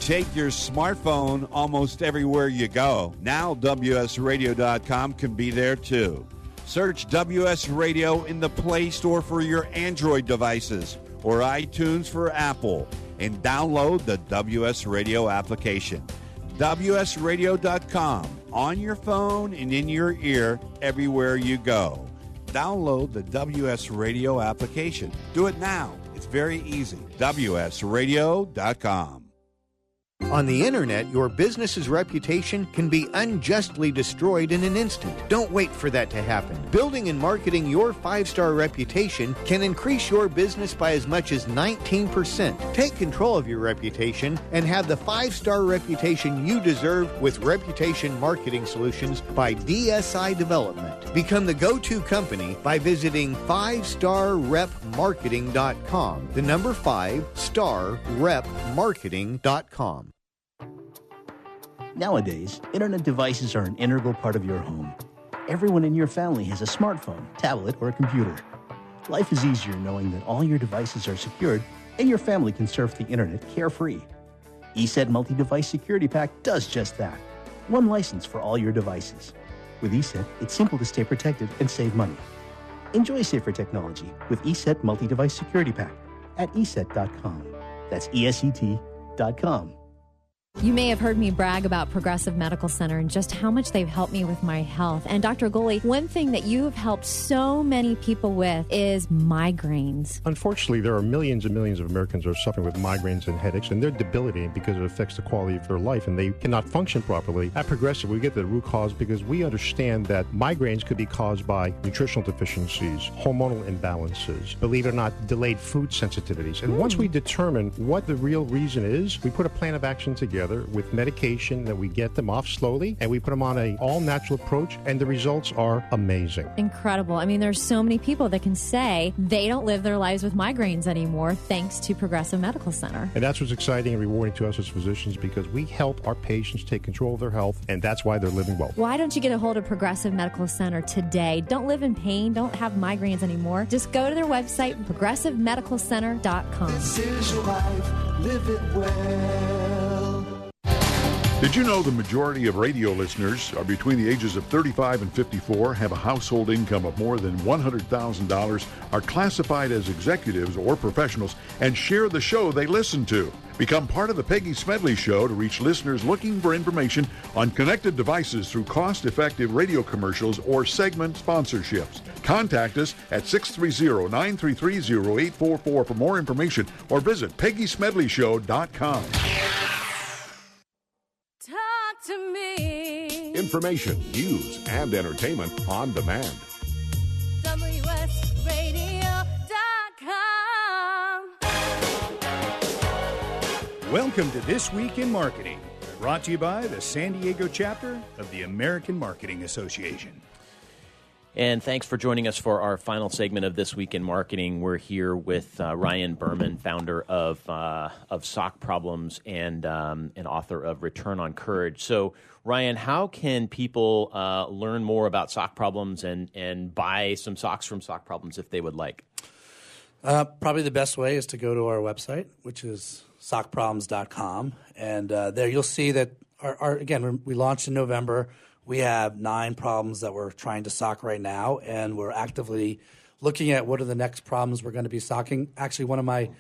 Take your smartphone almost everywhere you go. Now WSRadio.com can be there too. Search WS Radio in the Play Store for your Android devices or iTunes for Apple, and download the WS Radio application. WSRadio.com, on your phone and in your ear everywhere you go. Download the WS Radio application. Do it now. It's very easy. WSRadio.com. On the internet, your business's reputation can be unjustly destroyed in an instant. Don't wait for that to happen. Building and marketing your 5-star reputation can increase your business by as much as 19%. Take control of your reputation and have the 5-star reputation you deserve with Reputation Marketing Solutions by DSI Development. Become the go-to company by visiting 5starrepmarketing.com. The number 5starrepmarketing.com. Nowadays, internet devices are an integral part of your home. Everyone in your family has a smartphone, tablet, or a computer. Life is easier knowing that all your devices are secured and your family can surf the internet carefree. ESET Multi-Device Security Pack does just that. One license for all your devices. With ESET, it's simple to stay protected and save money. Enjoy safer technology with ESET Multi-Device Security Pack at ESET.com. That's ESET.com. You may have heard me brag about Progressive Medical Center and just how much they've helped me with my health. And Dr. Goli, one thing that you have helped so many people with is migraines. Unfortunately, there are millions and millions of Americans who are suffering with migraines and headaches, and they're debilitating because it affects the quality of their life, and they cannot function properly. At Progressive, we get the root cause because we understand that migraines could be caused by nutritional deficiencies, hormonal imbalances, believe it or not, delayed food sensitivities. And once we determine what the real reason is, we put a plan of action together with medication that we get them off slowly, and we put them on an all-natural approach, and the results are amazing. Incredible. I mean, there's so many people that can say they don't live their lives with migraines anymore thanks to Progressive Medical Center. And that's what's exciting and rewarding to us as physicians, because we help our patients take control of their health, and that's why they're living well. Why don't you get a hold of Progressive Medical Center today? Don't live in pain. Don't have migraines anymore. Just go to their website, progressivemedicalcenter.com. This is your life. Live it well. Did you know the majority of radio listeners are between the ages of 35 and 54, have a household income of more than $100,000, are classified as executives or professionals, and share the show they listen to? Become part of the Peggy Smedley Show to reach listeners looking for information on connected devices through cost-effective radio commercials or segment sponsorships. Contact us at 630-933-0844 for more information or visit PeggySmedleyShow.com. Talk to me. Information, news, and entertainment on demand. WSRadio.com. Welcome to This Week in Marketing, brought to you by the San Diego chapter of the American Marketing Association. And thanks for joining us for our final segment of This Week in Marketing. We're here with Ryan Berman, founder of Sock Problems and author of Return on Courage. So, Ryan, how can people learn more about Sock Problems and buy some socks from Sock Problems if they would like? Probably the best way is to go to our website, which is sockproblems.com. And there you'll see that, we launched in November. We have 9 problems that we're trying to sock right now, and we're actively looking at what are the next problems we're going to be socking. Actually, one of my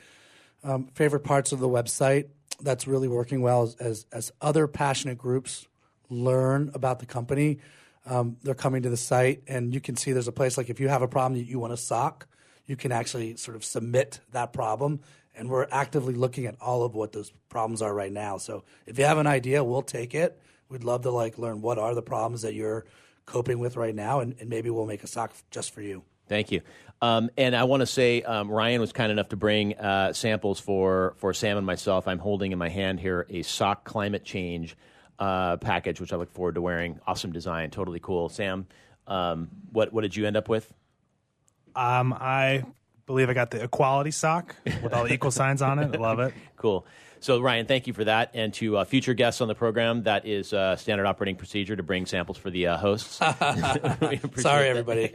favorite parts of the website that's really working well is as other passionate groups learn about the company, they're coming to the site, and you can see there's a place like if you have a problem that you want to sock, you can actually sort of submit that problem, and we're actively looking at all of what those problems are right now. So if you have an idea, we'll take it. We'd love to learn what are the problems that you're coping with right now, and maybe we'll make a sock just for you. Thank you. And I want to say Ryan was kind enough to bring samples for Sam and myself. I'm holding in my hand here a sock climate change package, which I look forward to wearing. Awesome design, totally cool. Sam, what did you end up with? I believe I got the equality sock with all the equal signs on it. I love it. Cool. So, Ryan, thank you for that. And to future guests on the program, that is standard operating procedure to bring samples for the hosts. Sorry, everybody.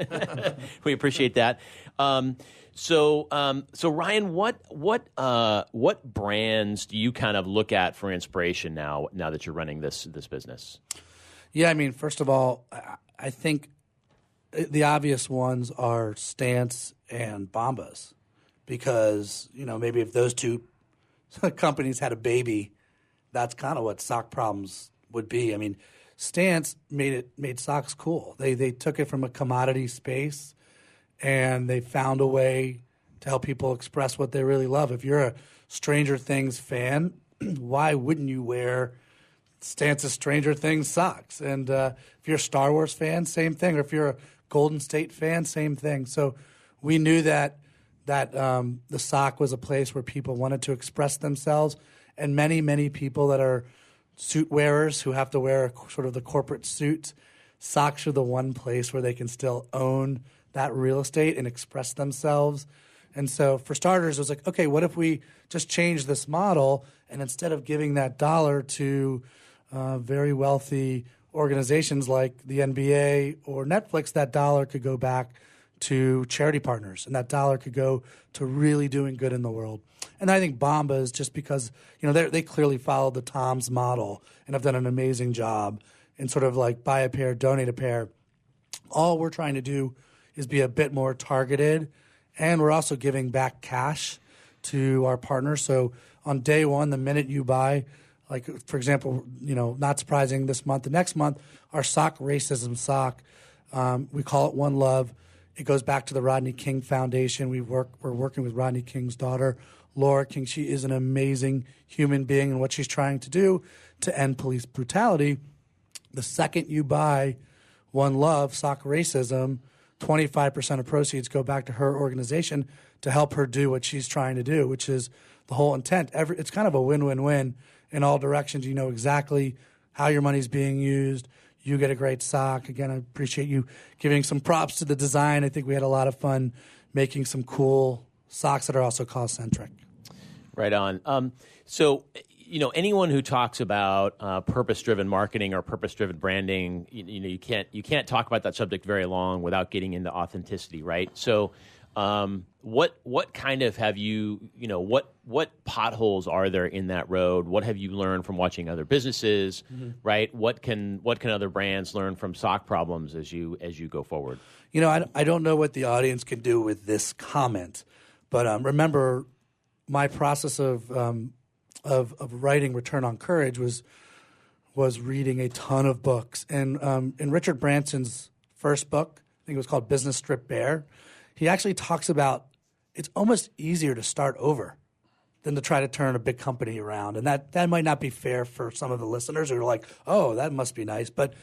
We appreciate that. So Ryan, what brands do you kind of look at for inspiration now that you're running this business? Yeah, I mean, first of all, I think the obvious ones are Stance and Bombas, because maybe if those two companies had a baby, that's kind of what Sock Problems would be. I mean, Stance made socks cool. They took it from a commodity space, and they found a way to help people express what they really love. If you're a Stranger Things fan, why wouldn't you wear Stance's Stranger Things socks? And if you're a Star Wars fan, same thing. Or if you're a Golden State fan, same thing. So we knew that the sock was a place where people wanted to express themselves, and many, many people that are suit wearers who have to wear sort of the corporate suits, socks are the one place where they can still own that real estate and express themselves. And so for starters, it was like, okay, what if we just change this model, and instead of giving that dollar to very wealthy organizations like the NBA or Netflix, that dollar could go back to charity partners, and that dollar could go to really doing good in the world. And I think Bombas, just because they clearly followed the Tom's model and have done an amazing job in sort of like buy a pair, donate a pair. All we're trying to do is be a bit more targeted, and we're also giving back cash to our partners. So on day one, the minute you buy, like for example, not surprising this month, the next month, our Sock Racism sock, we call it One Love. It goes back to the Rodney King Foundation. We're working with Rodney King's daughter, Laura King. She is an amazing human being, and what she's trying to do to end police brutality. The second you buy One Love, Sock Racism, 25% of proceeds go back to her organization to help her do what she's trying to do, which is the whole intent. It's kind of a win-win-win in all directions. You know exactly how your money's being used. You get a great sock. Again, I appreciate you giving some props to the design. I think we had a lot of fun making some cool socks that are also cost-centric. Right on. So, anyone who talks about purpose-driven marketing or purpose-driven branding, you can't talk about that subject very long without getting into authenticity, right? So, What kind of have you what potholes are there in that road? What have you learned from watching other businesses, right? What can other brands learn from sock problems as you go forward? I don't know what the audience can do with this comment, but remember my process of writing Return on Courage was reading a ton of books. And in Richard Branson's first book, I think it was called Business Stripped Bare, he actually talks about it's almost easier to start over than to try to turn a big company around. And that might not be fair for some of the listeners who are like, oh, that must be nice. But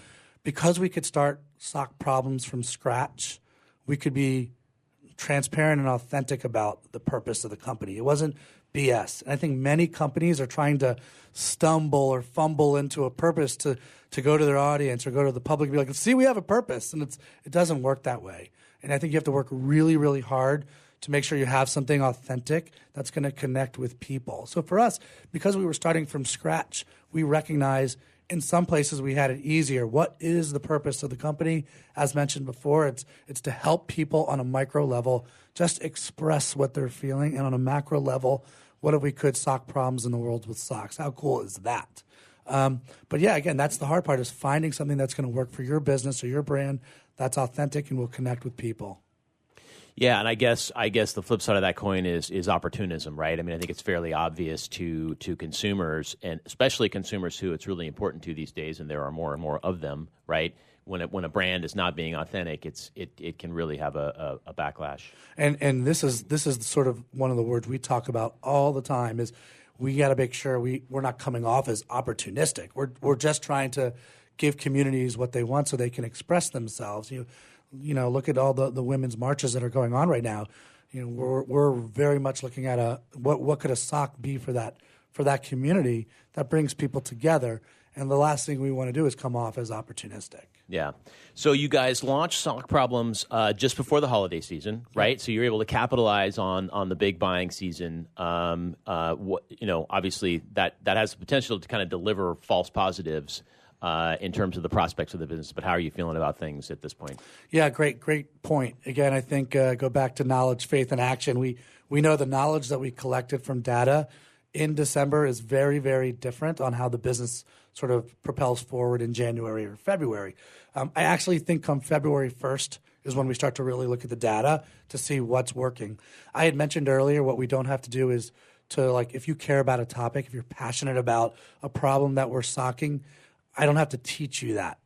because we could start sock problems from scratch, we could be transparent and authentic about the purpose of the company. It wasn't BS. And I think many companies are trying to stumble or fumble into a purpose to go to their audience or go to the public and be like, see, we have a purpose. And it doesn't work that way. And I think you have to work really, really hard to make sure you have something authentic that's going to connect with people. So for us, because we were starting from scratch, we recognize in some places we had it easier. What is the purpose of the company? As mentioned before, it's to help people on a micro level just express what they're feeling, and on a macro level, what if we could sock problems in the world with socks? How cool is that? But yeah, again, that's the hard part, is finding something that's going to work for your business or your brand that's authentic and will connect with people. Yeah, and I guess the flip side of that coin is opportunism, right? I mean, I think it's fairly obvious to consumers, and especially consumers who it's really important to these days, and there are more and more of them, right? When a brand is not being authentic, it can really have a backlash. And this is sort of one of the words we talk about all the time, is we got to make sure we're not coming off as opportunistic. We're just trying to give communities what they want so they can express themselves. Look at all the women's marches that are going on right now. We're very much looking at what could a sock be for that community that brings people together. And the last thing we want to do is come off as opportunistic. Yeah. So you guys launched Sock Problems just before the holiday season, right? So you're able to capitalize on the big buying season. Obviously that has the potential to kind of deliver false positives in terms of the prospects of the business. But how are you feeling about things at this point? Yeah, great point. Again, I think go back to knowledge, faith, and action. We know the knowledge that we collected from data in December is very, very different on how the business sort of propels forward in January or February. I actually think come February 1st is when we start to really look at the data to see what's working. I had mentioned earlier what we don't have to do is to, if you care about a topic, if you're passionate about a problem that we're socking, I don't have to teach you that.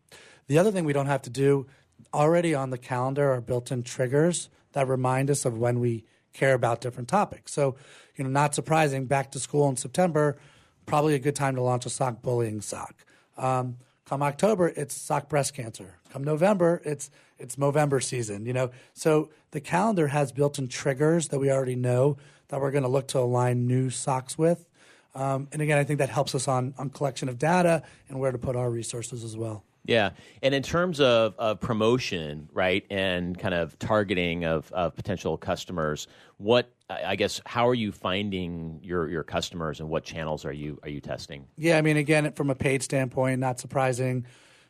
The other thing we don't have to do, already on the calendar are built-in triggers that remind us of when we care about different topics. So, not surprising, back to school in September, probably a good time to launch a sock bullying sock. Come October, it's sock breast cancer. Come November, it's Movember season, So the calendar has built-in triggers that we already know that we're going to look to align new socks with. And again, I think that helps us on collection of data and where to put our resources as well. Yeah. And in terms of promotion, right, and kind of targeting of potential customers, how are you finding your customers, and what channels are you testing? Yeah, I mean, again, from a paid standpoint, not surprising,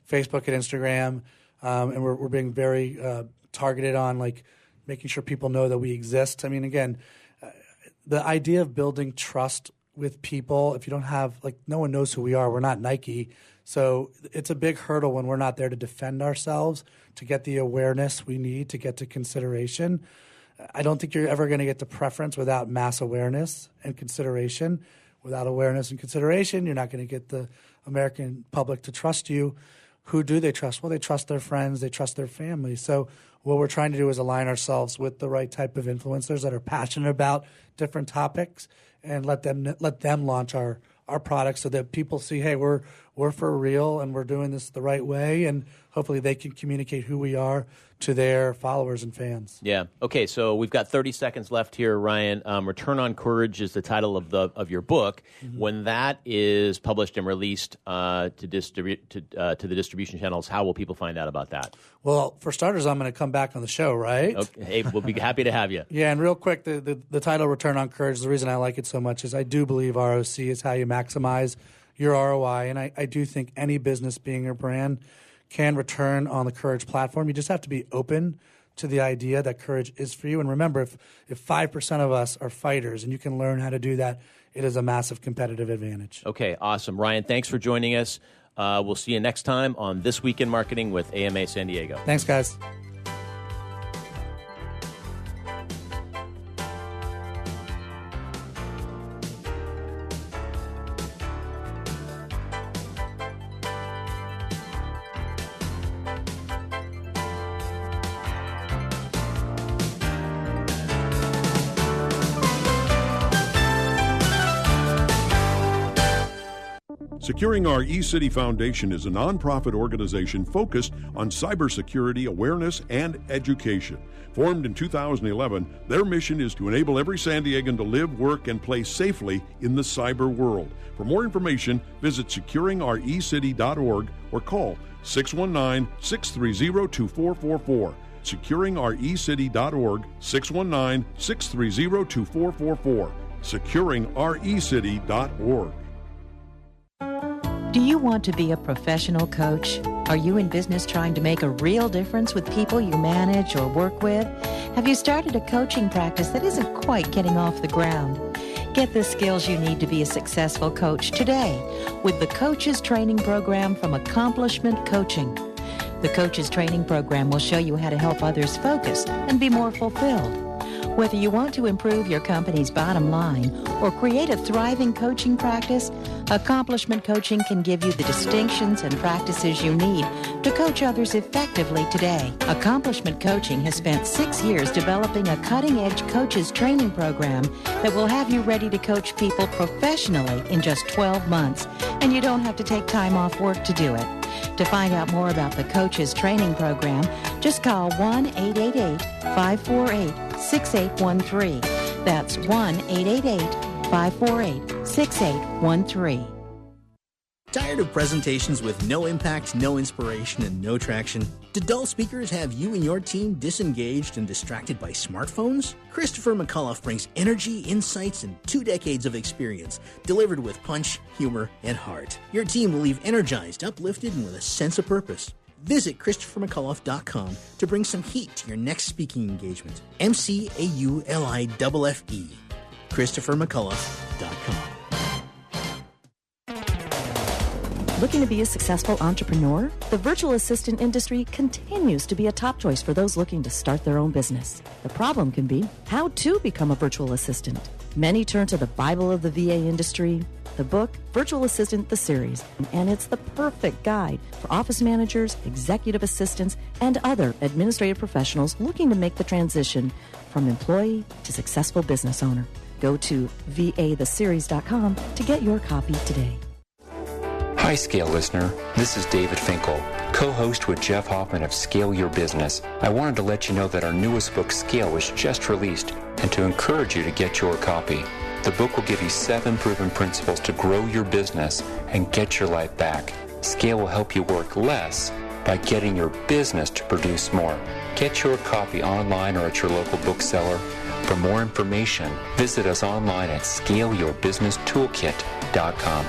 Facebook and Instagram, and we're being very targeted on making sure people know that we exist. I mean, again, the idea of building trust with people, if you don't have, no one knows who we are. We're not Nike. So it's a big hurdle when we're not there to defend ourselves, to get the awareness we need to get to consideration. I don't think you're ever going to get to preference without mass awareness and consideration. Without awareness and consideration, you're not going to get the American public to trust you. Who do they trust? Well, they trust their friends. They trust their family. So what we're trying to do is align ourselves with the right type of influencers that are passionate about different topics, and let them launch our products so that people see, hey, we're for real and we're doing this the right way, and hopefully they can communicate who we are to their followers and fans. Yeah. Okay, so we've got 30 seconds left here, Ryan. Return on Courage is the title of your book. Mm-hmm. When that is published and released to the distribution channels, how will people find out about that? Well, for starters, I'm going to come back on the show, right? Okay. Hey, we'll be happy to have you. Yeah, and real quick, the title Return on Courage, the reason I like it so much is I do believe ROC is how you maximize your ROI, and I do think any business, being your brand, can return on the Courage platform. You just have to be open to the idea that courage is for you. And remember, if 5% of us are fighters and you can learn how to do that, it is a massive competitive advantage. Okay, awesome. Ryan, thanks for joining us. We'll see you next time on This Week in Marketing with AMA San Diego. Thanks, guys. Securing Our eCity Foundation is a nonprofit organization focused on cybersecurity awareness and education. Formed in 2011, their mission is to enable every San Diegan to live, work, and play safely in the cyber world. For more information, visit securingourecity.org or call 619-630-2444. securingourecity.org, 619-630-2444. securingourecity.org. Do you want to be a professional coach? Are you in business trying to make a real difference with people you manage or work with? Have you started a coaching practice that isn't quite getting off the ground? Get the skills you need to be a successful coach today with the Coaches Training Program from Accomplishment Coaching. The Coaches Training Program will show you how to help others focus and be more fulfilled. Whether you want to improve your company's bottom line or create a thriving coaching practice, Accomplishment Coaching can give you the distinctions and practices you need to coach others effectively today. Accomplishment Coaching has spent 6 years developing a cutting-edge coaches training program that will have you ready to coach people professionally in just 12 months, and you don't have to take time off work to do it. To find out more about the Coaches Training Program, just call 1-888-548-6813. That's 1-888-548-6813. Tired of presentations with no impact, no inspiration, and no traction? Do dull speakers have you and your team disengaged and distracted by smartphones? Christopher McAuliffe brings energy, insights, and 2 decades of experience, delivered with punch, humor, and heart. Your team will leave energized, uplifted, and with a sense of purpose. Visit ChristopherMcAuliffe.com to bring some heat to your next speaking engagement. McAuliffe. ChristopherMcAuliffe.com. Looking to be a successful entrepreneur? The virtual assistant industry continues to be a top choice for those looking to start their own business. The problem can be how to become a virtual assistant. Many turn to the Bible of the VA industry, the book Virtual Assistant, the series, and it's the perfect guide for office managers, executive assistants, and other administrative professionals looking to make the transition from employee to successful business owner. Go to vatheseries.com to get your copy today. Hi, Scale listener. This is David Finkel, co-host with Jeff Hoffman of Scale Your Business. I wanted to let you know that our newest book, Scale, was just released, and to encourage you to get your copy. The book will give you 7 proven principles to grow your business and get your life back. Scale will help you work less by getting your business to produce more. Get your copy online or at your local bookseller. For more information, visit us online at scaleyourbusinesstoolkit.com.